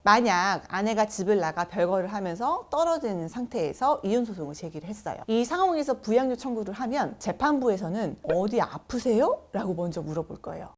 만약 아내가 집을 나가 별거를 하면서 떨어지는 상태에서 이혼소송을 제기를 했어요. 이 상황에서 부양료 청구를 하면 재판부에서는 어디 아프세요? 라고 먼저 물어볼 거예요.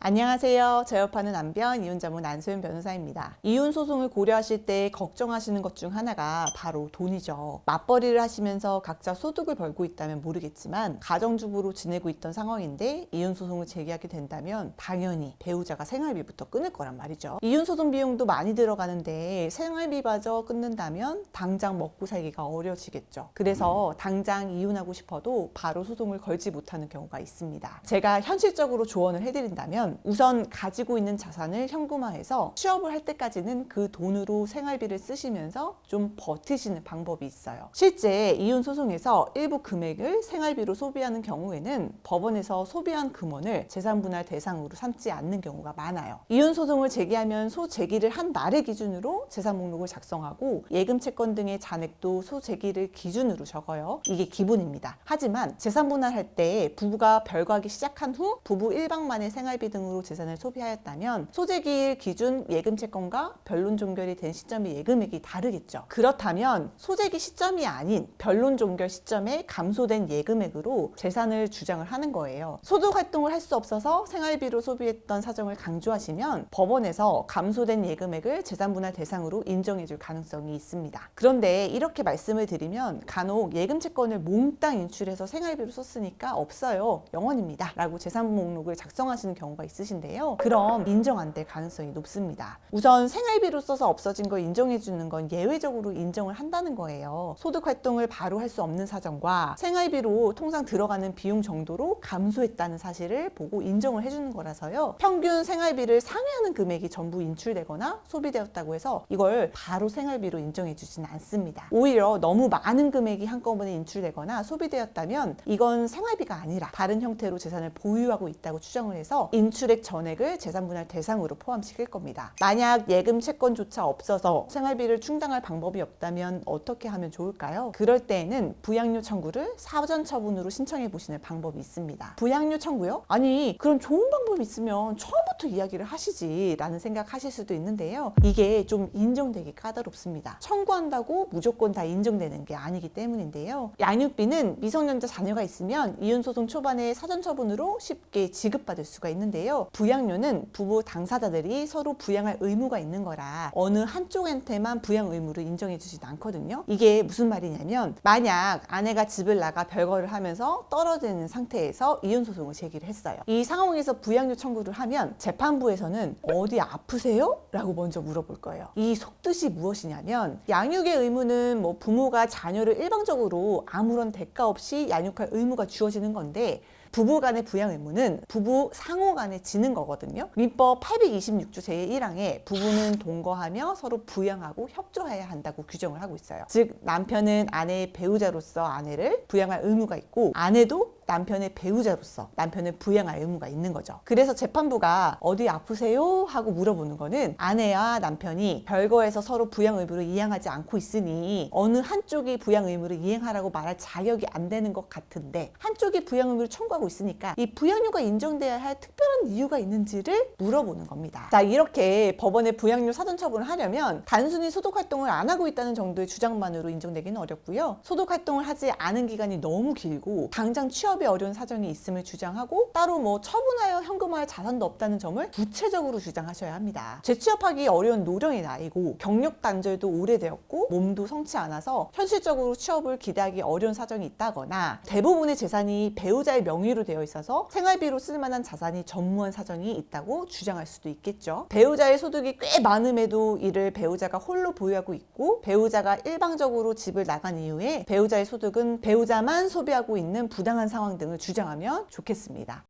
안녕하세요. 저협하는 남편 이혼자문 안소연 변호사입니다. 이혼 소송을 고려하실 때 걱정하시는 것 중 하나가 바로 돈이죠. 맞벌이를 하시면서 각자 소득을 벌고 있다면 모르겠지만 가정주부로 지내고 있던 상황인데 이혼 소송을 제기하게 된다면 당연히 배우자가 생활비부터 끊을 거란 말이죠. 이혼 소송 비용도 많이 들어가는데 생활비마저 끊는다면 당장 먹고 살기가 어려지겠죠. 그래서 당장 이혼하고 싶어도 바로 소송을 걸지 못하는 경우가 있습니다. 제가 현실적으로 조언을 해드린다면 우선 가지고 있는 자산을 현금화해서 취업을 할 때까지는 그 돈으로 생활비를 쓰시면서 좀 버티시는 방법이 있어요. 실제 이혼 소송에서 일부 금액을 생활비로 소비하는 경우에는 법원에서 소비한 금원을 재산분할 대상으로 삼지 않는 경우가 많아요. 이혼 소송을 제기하면 소제기를 한 날의 기준으로 재산 목록을 작성하고 예금 채권 등의 잔액도 소제기를 기준으로 적어요. 이게 기본입니다. 하지만 재산분할할 때 부부가 별거하기 시작한 후 부부 일방만의 생활비 등으로 재산을 소비하였다면 소재기일 기준 예금 채권과 변론 종결이 된 시점의 예금액이 다르겠죠. 그렇다면 소재기 시점이 아닌 변론 종결 시점에 감소된 예금액으로 재산을 주장을 하는 거예요. 소득 활동을 할 수 없어서 생활비로 소비했던 사정을 강조하시면 법원에서 감소된 예금액을 재산분할 대상으로 인정해 줄 가능성이 있습니다. 그런데 이렇게 말씀을 드리면 간혹 예금 채권을 몽땅 인출해서 생활비로 썼으니까 없어요. 0원입니다. 라고 재산 목록을 작성하시는 경우가 있으신데요. 그럼 인정 안 될 가능성이 높습니다. 우선 생활비로 써서 없어진 걸 인정해 주는 건 예외적으로 인정을 한다는 거예요. 소득 활동을 바로 할 수 없는 사정과 생활비로 통상 들어가는 비용 정도로 감소했다는 사실을 보고 인정을 해주는 거라서요. 평균 생활비를 상회하는 금액이 전부 인출되거나 소비되었다고 해서 이걸 바로 생활비로 인정해 주지는 않습니다. 오히려 너무 많은 금액이 한꺼번에 인출되거나 소비되었다면 이건 생활비가 아니라 다른 형태로 재산을 보유하고 있다고 추정을 해서 인출액 전액을 재산분할 대상으로 포함시킬 겁니다. 만약 예금 채권조차 없어서 생활비를 충당할 방법이 없다면 어떻게 하면 좋을까요? 그럴 때에는 부양료 청구를 사전 처분으로 신청해 보시는 방법이 있습니다. 부양료 청구요? 아니 그런 좋은 방법이 있으면 처음부터 이야기를 하시지 라는 생각하실 수도 있는데요. 이게 좀 인정되기 까다롭습니다. 청구한다고 무조건 다 인정되는 게 아니기 때문인데요. 양육비는 미성년자 자녀가 있으면 이혼소송 초반에 사전 처분으로 쉽게 지급받을 수가 있는데요. 부양료는 부부 당사자들이 서로 부양할 의무가 있는 거라 어느 한쪽한테만 부양 의무를 인정해 주진 않거든요. 이게 무슨 말이냐면 만약 아내가 집을 나가 별거를 하면서 떨어지는 상태에서 이혼소송을 제기를 했어요. 이 상황에서 부양료 청구를 하면 재판부에서는 어디 아프세요? 라고 먼저 물어볼 거예요. 이 속뜻이 무엇이냐면 양육의 의무는 부모가 자녀를 일방적으로 아무런 대가 없이 양육할 의무가 주어지는 건데 부부 간의 부양 의무는 부부 상호 간에 지는 거거든요. 민법 826조 제1항에 부부는 동거하며 서로 부양하고 협조해야 한다고 규정을 하고 있어요. 즉 남편은 아내의 배우자로서 아내를 부양할 의무가 있고 아내도 남편의 배우자로서 남편을 부양할 의무가 있는 거죠. 그래서 재판부가 어디 아프세요? 하고 물어보는 거는 아내와 남편이 별거에서 서로 부양 의무를 이행하지 않고 있으니 어느 한쪽이 부양 의무를 이행하라고 말할 자격이 안 되는 것 같은데 한쪽이 부양 의무를 청구하고 있으니까 이 부양료가 인정돼야 할 특별한 이유가 있는지를 물어보는 겁니다. 자, 이렇게 법원에 부양료 사전 처분을 하려면 단순히 소득 활동을 안 하고 있다는 정도의 주장만으로 인정되기는 어렵고요. 소득 활동을 하지 않은 기간이 너무 길고 당장 취업이 어려운 사정이 있음을 주장하고 따로 처분하여 현금화할 자산도 없다는 점을 구체적으로 주장하셔야 합니다. 재취업하기 어려운 노령의 나이고 경력 단절도 오래되었고 몸도 성치 않아서 현실적으로 취업을 기대하기 어려운 사정이 있다거나 대부분의 재산이 배우자의 명의로 되어 있어서 생활비로 쓸 만한 자산이 전무한 사정이 있다고 주장할 수도 있겠죠. 배우자의 소득이 꽤 많음에도 이를 배우자가 홀로 보유하고 있고 배우자가 일방적으로 집을 나간 이후에 배우자의 소득은 배우자만 소비하고 있는 부당한 상황 등을 주장하면 좋겠습니다.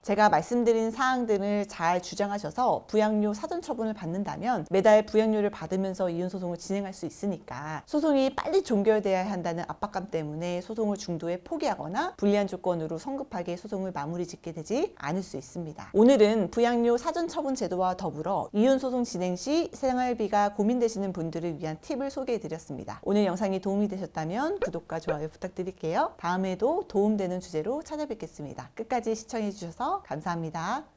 제가 말씀드린 사항들을 잘 주장하셔서 부양료 사전 처분을 받는다면 매달 부양료를 받으면서 이혼 소송을 진행할 수 있으니까 소송이 빨리 종결돼야 한다는 압박감 때문에 소송을 중도에 포기하거나 불리한 조건으로 성급하게 소송을 마무리 짓게 되지 않을 수 있습니다. 오늘은 부양료 사전 처분 제도와 더불어 이혼 소송 진행 시 생활비가 고민되시는 분들을 위한 팁을 소개해 드렸습니다. 오늘 영상이 도움이 되셨다면 구독과 좋아요 부탁드릴게요. 다음에도 도움되는 주제로 찾아뵙겠습니다. 끝까지 시청해 주셔서 감사합니다.